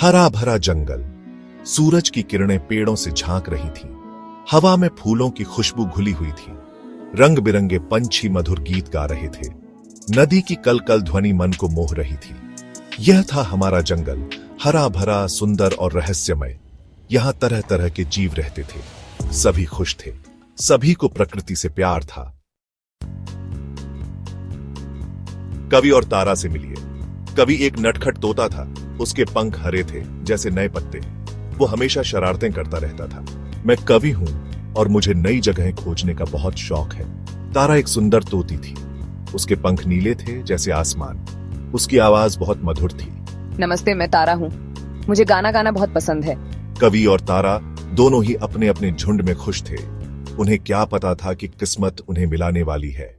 हरा भरा जंगल, सूरज की किरणें पेड़ों से झांक रही थीं। हवा में फूलों की खुशबू घुली हुई थी। रंग बिरंगे पंछी मधुर गीत गा रहे थे। नदी की कलकल ध्वनि मन को मोह रही थी। यह था हमारा जंगल, हरा भरा, सुंदर और रहस्यमय। यहां तरह तरह के जीव रहते थे। सभी खुश थे। सभी को प्रकृति से प्यार था। कवि और तारा से मिलिए। कवि एक नटखट तोता था। उसके पंख हरे थे जैसे नए पत्ते। वो हमेशा शरारतें करता रहता था। मैं कवि हूं और मुझे नई जगहें खोजने का बहुत शौक है। तारा एक सुंदर तोती थी। उसके पंख नीले थे जैसे आसमान। उसकी आवाज बहुत मधुर थी। नमस्ते, मैं तारा हूँ। मुझे गाना गाना बहुत पसंद है। कवि और तारा दोनों ही अपने अपने झुंड में खुश थे। उन्हें क्या पता था कि किस्मत उन्हें मिलाने वाली है।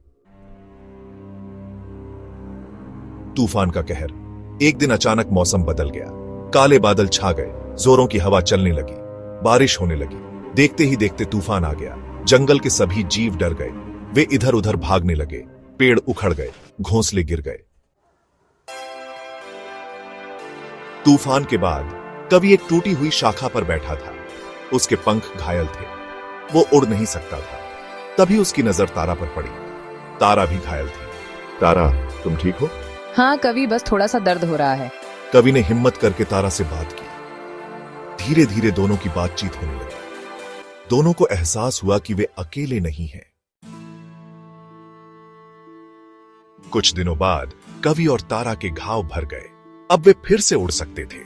तूफान का कहर। एक दिन अचानक मौसम बदल गया। काले बादल छा गए। जोरों की हवा चलने लगी। बारिश होने लगी। देखते ही देखते तूफान आ गया। जंगल के सभी जीव डर गए। वे इधर उधर भागने लगे। पेड़ उखड़ गए। घोंसले गिर गए। तूफान के बाद कवि एक टूटी हुई शाखा पर बैठा था। उसके पंख घायल थे। वो उड़ नहीं सकता था। तभी उसकी नजर तारा पर पड़ी। तारा भी घायल थी। तारा, तुम ठीक हो? हाँ कवि, बस थोड़ा सा दर्द हो रहा है। कवि ने हिम्मत करके तारा से बात की। धीरे धीरे दोनों की बातचीत होने लगी। दोनों को एहसास हुआ कि वे अकेले नहीं हैं। कुछ दिनों बाद कवि और तारा के घाव भर गए। अब वे फिर से उड़ सकते थे।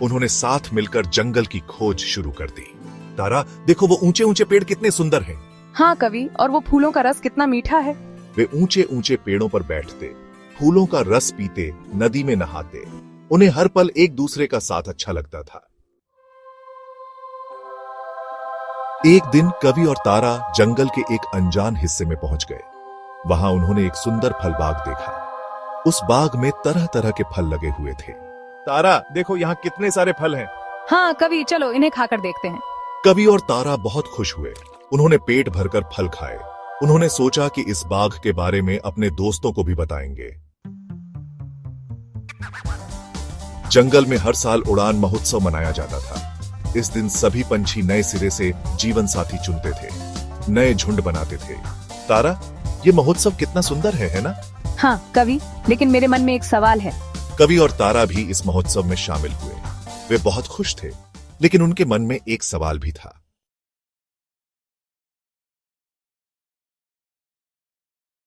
उन्होंने साथ मिलकर जंगल की खोज शुरू कर दी। तारा, देखो वो ऊंचे ऊंचे पेड़ कितने सुंदर हैं। हाँ कवि, और वो फूलों का रस कितना मीठा है। वे ऊंचे ऊंचे पेड़ों पर बैठते, फूलों का रस पीते, नदी में नहाते। उन्हें हर पल एक दूसरे का साथ अच्छा लगता था। एक दिन कवि और तारा जंगल के एक अनजान हिस्से में पहुंच गए। वहां उन्होंने एक सुंदर फल बाग देखा। उस बाग में तरह तरह के फल लगे हुए थे। तारा, देखो यहाँ कितने सारे फल हैं। हाँ कवि, चलो इन्हें खाकर देखते हैं। कवि और तारा बहुत खुश हुए। उन्होंने पेट भरकर फल खाए। उन्होंने सोचा कि इस बाग के बारे में अपने दोस्तों को भी बताएंगे। जंगल में हर साल उड़ान महोत्सव मनाया जाता था। इस दिन सभी पंछी नए सिरे से जीवन साथी चुनते थे, नए झुंड बनाते थे। तारा, ये महोत्सव कितना सुंदर है ना? हाँ कवि, लेकिन मेरे मन में एक सवाल है। कवि और तारा भी इस महोत्सव में शामिल हुए। वे बहुत खुश थे, लेकिन उनके मन में एक सवाल भी था।